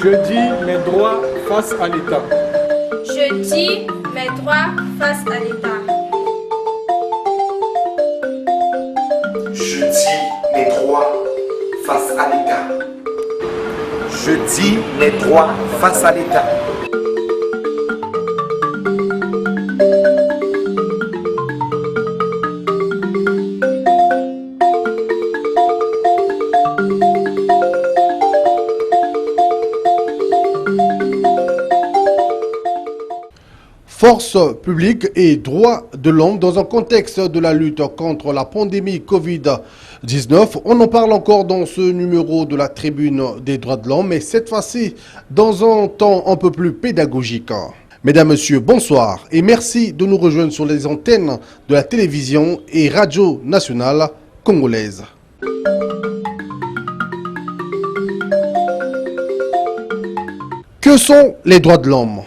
Je dis mes droits face à l'État. Je dis mes droits face à l'État. Je dis mes droits face à l'État. Je dis mes droits face à l'État. Force publique et droits de l'homme dans un contexte de la lutte contre la pandémie Covid-19. On en parle encore dans ce numéro de la Tribune des droits de l'homme, mais cette fois-ci dans un temps un peu plus pédagogique. Mesdames, Messieurs, bonsoir et merci de nous rejoindre sur les antennes de la télévision et radio nationale congolaise. Que sont les droits de l'homme ?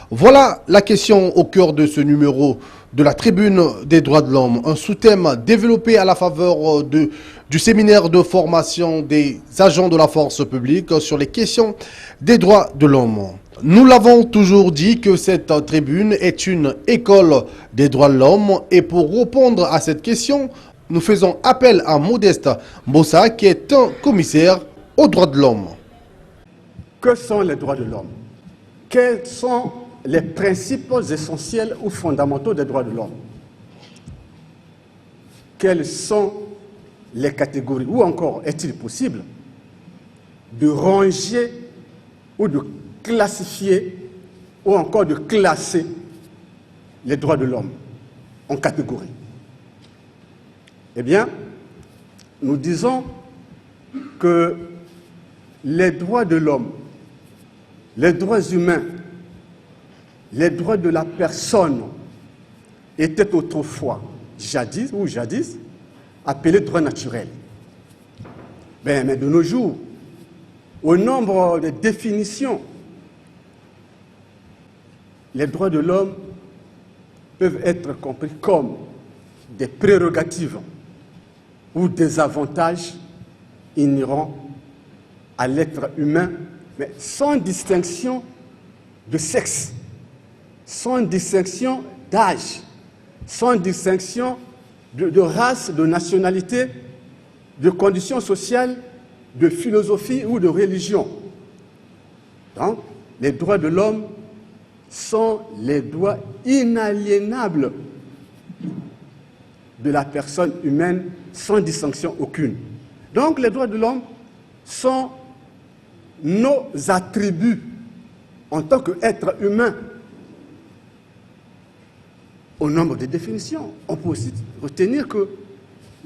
Voilà la question au cœur de ce numéro de la Tribune des droits de l'homme, un sous-thème développé à la faveur du séminaire de formation des agents de la force publique sur les questions des droits de l'homme. Nous l'avons toujours dit que cette tribune est une école des droits de l'homme et pour répondre à cette question, nous faisons appel à Modeste Mbossa qui est un commissaire aux droits de l'homme. Que sont les droits de l'homme? Quels sont les principes essentiels ou fondamentaux des droits de l'homme? Quelles sont les catégories? Ou encore, est-il possible de ranger ou de classifier ou encore de classer les droits de l'homme en catégories? Eh bien, nous disons que les droits de l'homme, les droits humains, les droits de la personne étaient autrefois, jadis, appelés droits naturels. Mais de nos jours, au nombre de définitions, les droits de l'homme peuvent être compris comme des prérogatives ou des avantages inhérents à l'être humain, mais sans distinction de sexe, sans distinction d'âge, sans distinction de race, de nationalité, de conditions sociales, de philosophie ou de religion. Donc, les droits de l'homme sont les droits inaliénables de la personne humaine sans distinction aucune. Donc, les droits de l'homme sont nos attributs en tant qu'être humain. Au nombre de définitions, on peut aussi retenir que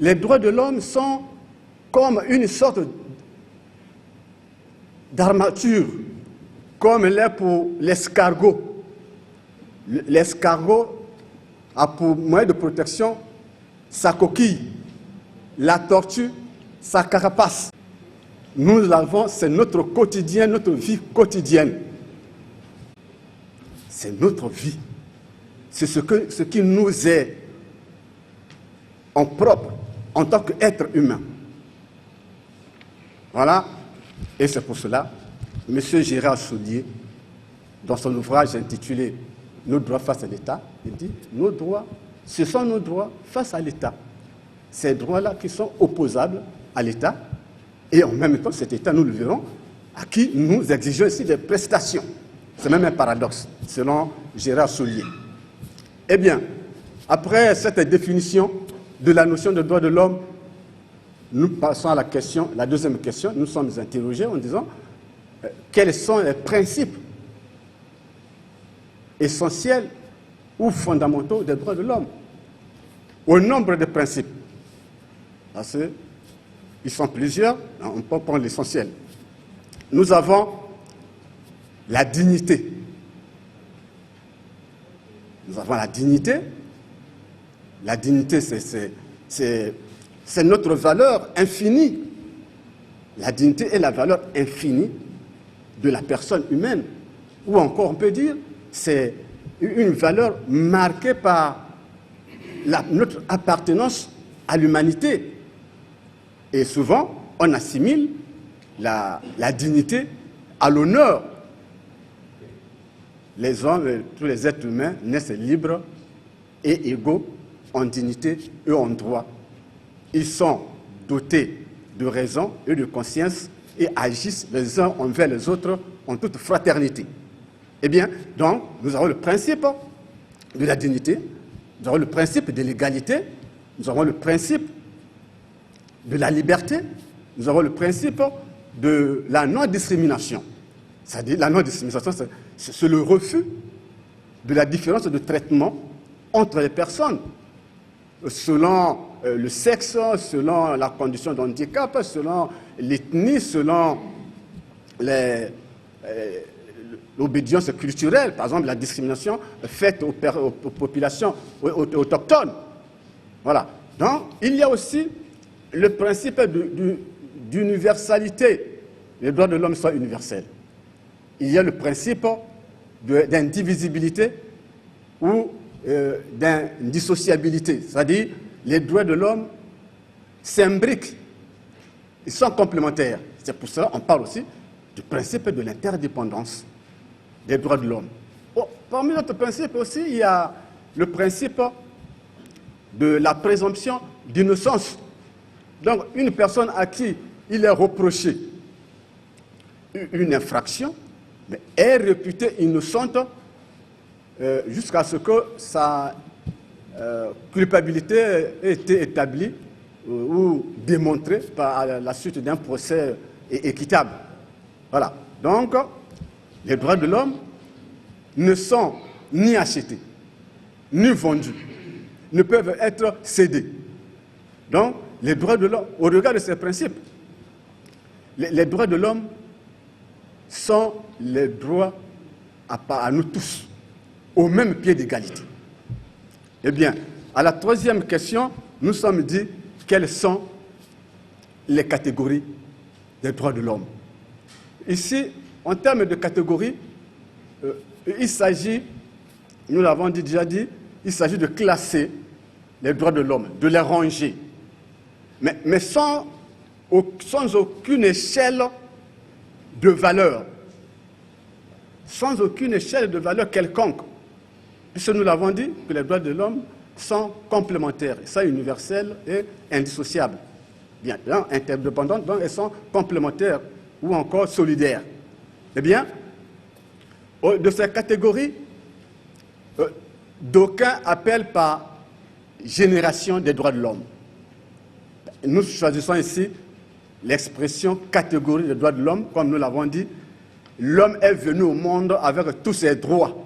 les droits de l'homme sont comme une sorte d'armature, comme l'est pour l'escargot. L'escargot a pour moyen de protection sa coquille, la tortue, sa carapace. Nous l'avons, c'est notre quotidien, notre vie quotidienne. C'est notre vie. C'est ce qui nous est en propre, en tant qu'être humain. Voilà. Et c'est pour cela, M. Gérard Soulier, dans son ouvrage intitulé « Nos droits face à l'État », il dit « Nos droits, ce sont nos droits face à l'État. Ces droits-là qui sont opposables à l'État, et en même temps, cet État, nous le verrons, à qui nous exigeons ici des prestations. » C'est même un paradoxe, selon Gérard Soulier. Eh bien, après cette définition de la notion de droit de l'homme, nous passons à la deuxième question. Nous sommes interrogés en disant quels sont les principes essentiels ou fondamentaux des droits de l'homme. Au nombre de principes, parce qu'ils sont plusieurs, on peut prendre l'essentiel. Nous avons la dignité. Nous avons la dignité. La dignité, c'est notre valeur infinie. La dignité est la valeur infinie de la personne humaine. Ou encore, on peut dire, c'est une valeur marquée par notre appartenance à l'humanité. Et souvent, on assimile la dignité à l'honneur. Les hommes, tous les êtres humains naissent libres et égaux en dignité et en droit. Ils sont dotés de raison et de conscience et agissent les uns envers les autres en toute fraternité. Eh bien, donc, nous avons le principe de la dignité, nous avons le principe de l'égalité, nous avons le principe de la liberté, nous avons le principe de la non-discrimination. C'est-à-dire, la non-discrimination, c'est le refus de la différence de traitement entre les personnes, selon le sexe, selon la condition de handicap, selon l'ethnie, selon l'obédience culturelle, par exemple la discrimination faite aux populations autochtones. Voilà. Donc, il y a aussi le principe d'universalité. Les droits de l'homme sont universels. Il y a le principe d'indivisibilité ou d'indissociabilité, c'est-à-dire les droits de l'homme s'imbriquent, ils sont complémentaires. C'est pour cela qu'on parle aussi du principe de l'interdépendance des droits de l'homme. Oh, parmi d'autres principes aussi, il y a le principe de la présomption d'innocence. Donc, une personne à qui il est reproché une infraction, mais est réputée innocente jusqu'à ce que sa culpabilité ait été établie ou démontrée par la suite d'un procès équitable. Voilà. Donc, les droits de l'homme ne sont ni achetés, ni vendus, ne peuvent être cédés. Donc, les droits de l'homme, au regard de ces principes, les droits de l'homme sont les droits à nous tous, au même pied d'égalité. Eh bien, à la troisième question, nous sommes dit quelles sont les catégories des droits de l'homme. Ici, en termes de catégories, il s'agit, nous l'avons déjà dit, il s'agit de classer les droits de l'homme, de les ranger, mais sans aucune échelle de valeur, sans aucune échelle de valeur quelconque, puisque nous l'avons dit que les droits de l'homme sont complémentaires, sont universels et indissociables. Bien, interdépendants, donc elles sont complémentaires ou encore solidaires. Eh bien, de ces catégories, d'aucuns appellent par génération des droits de l'homme. Nous choisissons ici l'expression catégorie des droits de l'homme, comme nous l'avons dit. L'homme est venu au monde avec tous ses droits.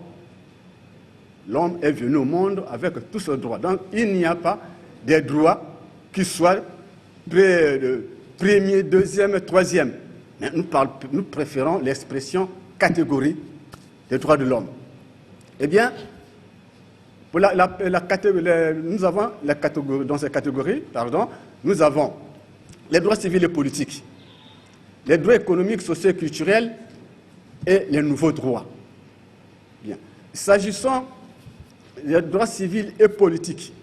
L'homme est venu au monde avec tous ses droits. Donc, il n'y a pas des droits qui soient premier, deuxième, troisième. Mais nous préférons l'expression catégorie des droits de l'homme. Eh bien, pour nous avons dans ces catégories, nous avons les droits civils et politiques, les droits économiques, sociaux et culturels et les nouveaux droits. Bien. S'agissant des droits civils et politiques,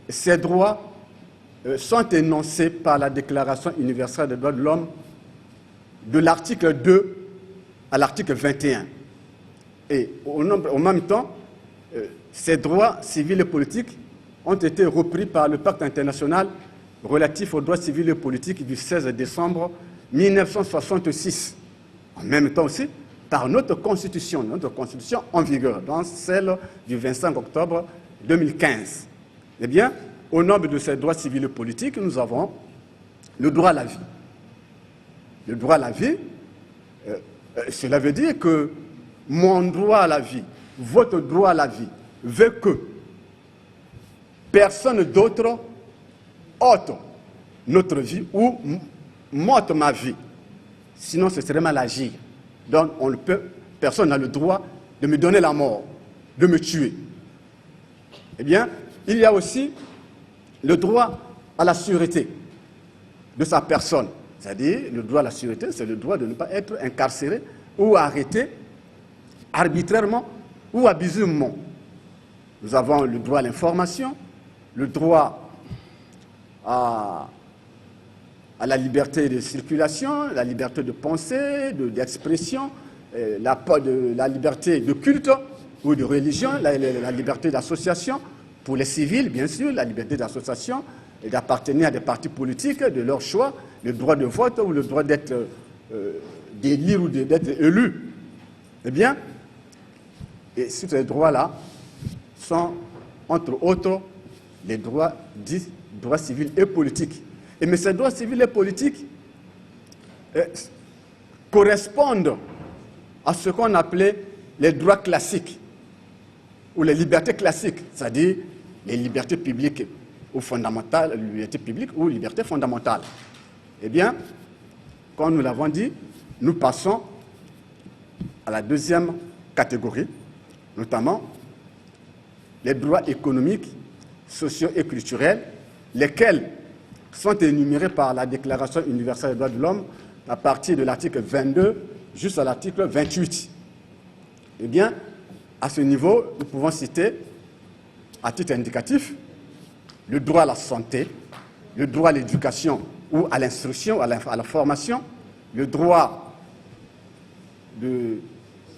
ces droits sont énoncés par la Déclaration universelle des droits de l'homme de l'article 2 à l'article 21. Et au même temps, ces droits civils et politiques ont été repris par le Pacte international relatif aux droits civils et politiques du 16 décembre 1966. En même temps aussi, par notre constitution en vigueur, dans celle du 25 octobre 2015. Eh bien, au nombre de ces droits civils et politiques, nous avons le droit à la vie. Le droit à la vie, cela veut dire que mon droit à la vie, votre droit à la vie, veut que personne d'autre ôte notre vie ou m'ôte ma vie. Sinon, ce serait mal agir. Donc, personne n'a le droit de me donner la mort, de me tuer. Eh bien, il y a aussi le droit à la sûreté de sa personne. C'est-à-dire, le droit à la sûreté, c'est le droit de ne pas être incarcéré ou arrêté arbitrairement ou abusivement. Nous avons le droit à l'information, le droit à à la liberté de circulation, la liberté de pensée, d'expression, la liberté de culte ou de religion, la liberté d'association, pour les civils, bien sûr, la liberté d'association et d'appartenir à des partis politiques de leur choix, le droit de vote ou le droit d'élire ou d'être élu. Eh bien, et ces droits-là sont, entre autres, les droits dits droits civils et politiques. Mais ces droits civils et politiques correspondent à ce qu'on appelait les droits classiques ou les libertés classiques, c'est-à-dire les libertés publiques ou fondamentales, les libertés publiques ou libertés fondamentales. Eh bien, comme nous l'avons dit, nous passons à la deuxième catégorie, notamment les droits économiques, sociaux et culturels, lesquels sont énumérés par la Déclaration universelle des droits de l'homme à partir de l'article 22 jusqu'à l'article 28. Eh bien, à ce niveau, nous pouvons citer, à titre indicatif, le droit à la santé, le droit à l'éducation ou à l'instruction, à la formation, le droit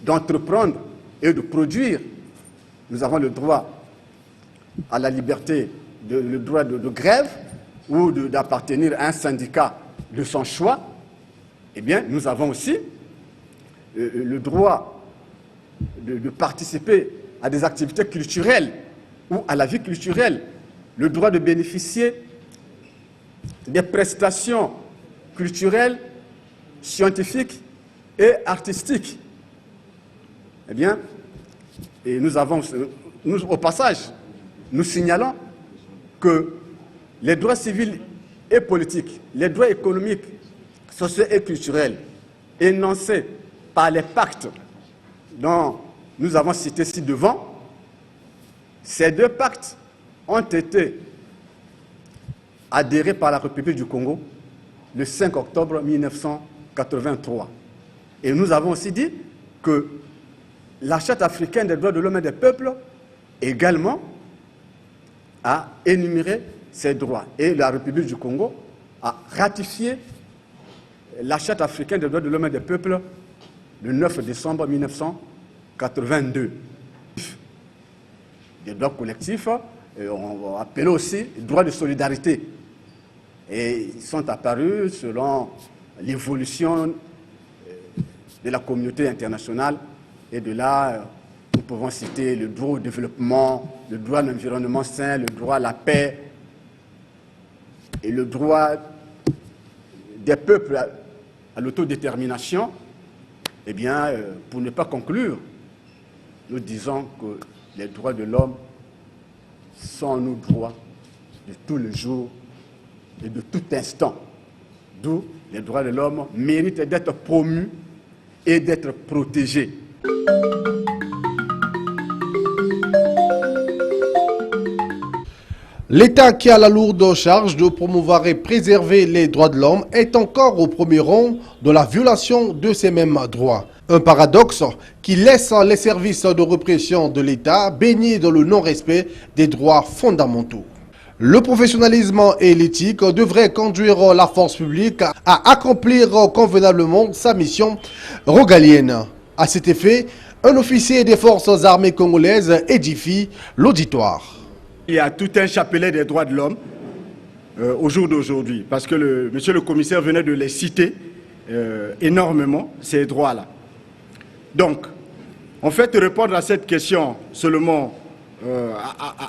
d'entreprendre et de produire. Nous avons le droit à la liberté, le droit de grève ou d'appartenir à un syndicat de son choix. Eh bien, nous avons aussi le droit de participer à des activités culturelles ou à la vie culturelle, le droit de bénéficier des prestations culturelles, scientifiques et artistiques. Eh bien, et au passage, nous signalons que les droits civils et politiques, les droits économiques, sociaux et culturels énoncés par les pactes dont nous avons cité ci-devant, ces deux pactes ont été adhérés par la République du Congo le 5 octobre 1983. Et nous avons aussi dit que la Charte africaine des droits de l'homme et des peuples également a énuméré ces droits. Et la République du Congo a ratifié la Charte africaine des droits de l'homme et des peuples le 9 décembre 1982. Des droits collectifs, on va appeler aussi droits de solidarité. Et ils sont apparus selon l'évolution de la communauté internationale. Et de là, nous pouvons citer le droit au développement, le droit à l'environnement sain, le droit à la paix et le droit des peuples à l'autodétermination. Eh bien, pour ne pas conclure, nous disons que les droits de l'homme sont nos droits de tous les jours et de tout instant. D'où les droits de l'homme méritent d'être promus et d'être protégés. L'État qui a la lourde charge de promouvoir et préserver les droits de l'homme est encore au premier rang de la violation de ces mêmes droits. Un paradoxe qui laisse les services de répression de l'État baignés dans le non-respect des droits fondamentaux. Le professionnalisme et l'éthique devraient conduire la force publique à accomplir convenablement sa mission régalienne. À cet effet, un officier des forces armées congolaises édifie l'auditoire. Il y a tout un chapelet des droits de l'homme au jour d'aujourd'hui, parce que monsieur le commissaire venait de les citer énormément, ces droits-là. Donc, en fait, répondre à cette question seulement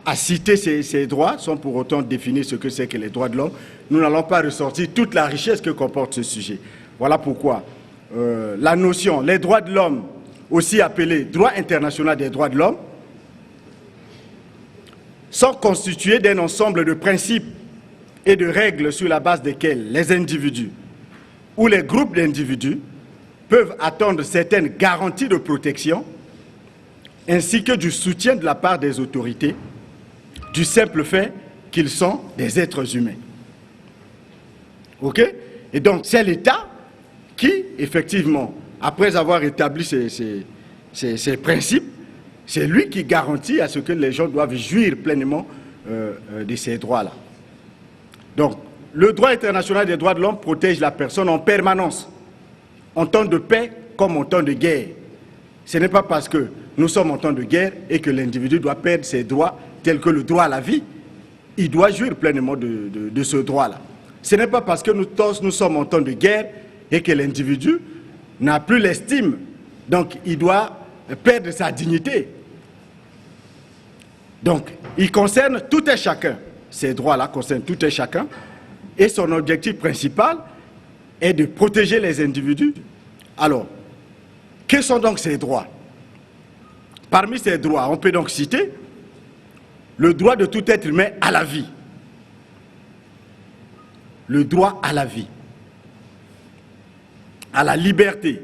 à citer ces droits, sans pour autant définir ce que c'est que les droits de l'homme, nous n'allons pas ressortir toute la richesse que comporte ce sujet. Voilà pourquoi la notion, les droits de l'homme, aussi appelés droit international des droits de l'homme, sont constitués d'un ensemble de principes et de règles sur la base desquelles les individus ou les groupes d'individus peuvent attendre certaines garanties de protection ainsi que du soutien de la part des autorités du simple fait qu'ils sont des êtres humains. OK? Et donc, c'est l'État qui, effectivement, après avoir établi ces principes, c'est lui qui garantit à ce que les gens doivent jouir pleinement de ces droits-là. Donc, le droit international des droits de l'homme protège la personne en permanence, en temps de paix comme en temps de guerre. Ce n'est pas parce que nous sommes en temps de guerre et que l'individu doit perdre ses droits tels que le droit à la vie. Il doit jouir pleinement de ce droit-là. Ce n'est pas parce que nous tous nous sommes en temps de guerre et que l'individu n'a plus l'estime. Donc il doit perdre sa dignité. Donc il concerne tout et chacun. Ces droits-là concernent tout et chacun. Et son objectif principal est de protéger les individus. Alors, quels sont donc ces droits? Parmi ces droits, on peut donc citer le droit de tout être humain à la vie. Le droit à la vie, à la liberté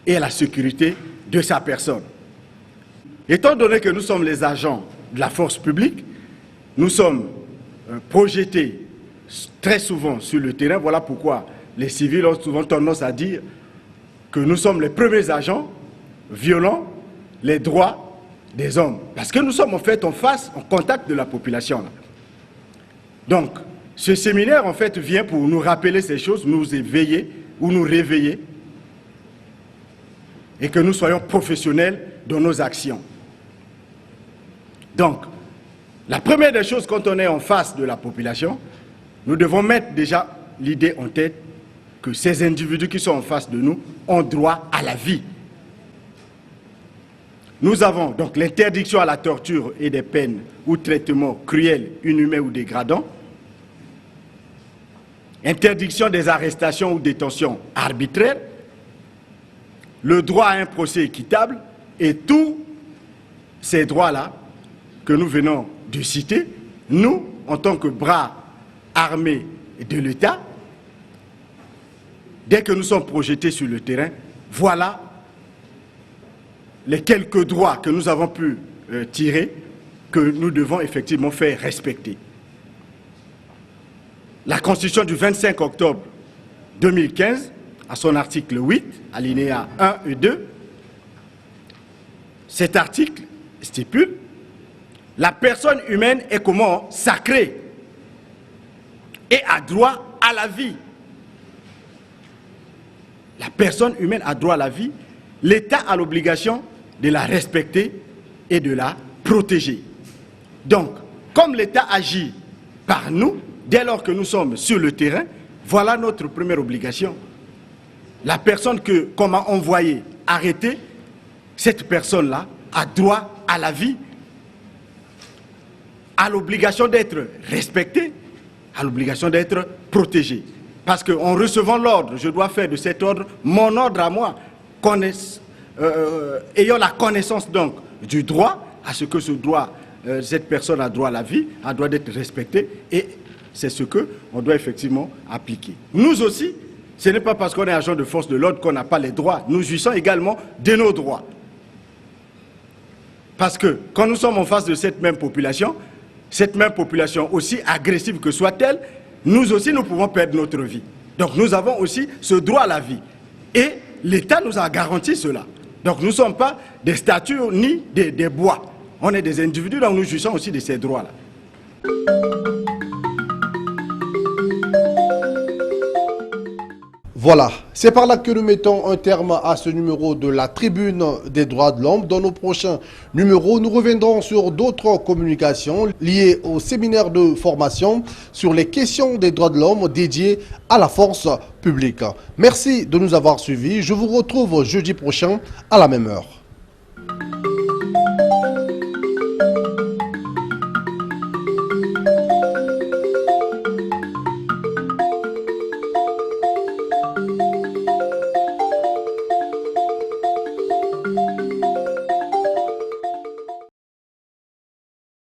et à la sécurité de sa personne. Étant donné que nous sommes les agents de la force publique, nous sommes projetés très souvent sur le terrain. Voilà pourquoi les civils ont souvent tendance à dire que nous sommes les premiers agents violant les droits des hommes. Parce que nous sommes en fait en face, en contact de la population. Donc, ce séminaire en fait vient pour nous rappeler ces choses, nous éveiller ou nous réveiller et que nous soyons professionnels dans nos actions. Donc, la première des choses quand on est en face de la population, nous devons mettre déjà l'idée en tête que ces individus qui sont en face de nous ont droit à la vie. Nous avons donc l'interdiction à la torture et des peines ou traitements cruels, inhumains ou dégradants, interdiction des arrestations ou détentions arbitraires, le droit à un procès équitable et tous ces droits-là que nous venons de citer, nous, en tant que bras armés de l'État, dès que nous sommes projetés sur le terrain, voilà les quelques droits que nous avons pu tirer, que nous devons effectivement faire respecter. La Constitution du 25 octobre 2015, à son article 8, alinéa 1 et 2, cet article stipule « La personne humaine est comment sacrée et a droit à la vie ». La personne humaine a droit à la vie, l'État a l'obligation de la respecter et de la protéger. Donc, comme l'État agit par nous, dès lors que nous sommes sur le terrain, voilà notre première obligation. La personne qu'on m'a envoyée arrêter, cette personne-là a droit à la vie, a l'obligation d'être respectée, a l'obligation d'être protégée. Parce qu'en recevant l'ordre, je dois faire de cet ordre mon ordre à moi, ayant la connaissance donc du droit, à ce que ce droit, cette personne a droit à la vie, a droit d'être respectée, et c'est ce qu'on doit effectivement appliquer. Nous aussi, ce n'est pas parce qu'on est agent de force de l'ordre qu'on n'a pas les droits. Nous jouissons également de nos droits. Parce que quand nous sommes en face de cette même population aussi agressive que soit-elle, nous aussi nous pouvons perdre notre vie. Donc nous avons aussi ce droit à la vie. Et l'État nous a garanti cela. Donc nous ne sommes pas des statues ni des bois. On est des individus, donc nous jouissons aussi de ces droits-là. Voilà, c'est par là que nous mettons un terme à ce numéro de la Tribune des droits de l'homme. Dans nos prochains numéros, nous reviendrons sur d'autres communications liées au séminaire de formation sur les questions des droits de l'homme dédiées à la force publique. Merci de nous avoir suivis. Je vous retrouve jeudi prochain à la même heure.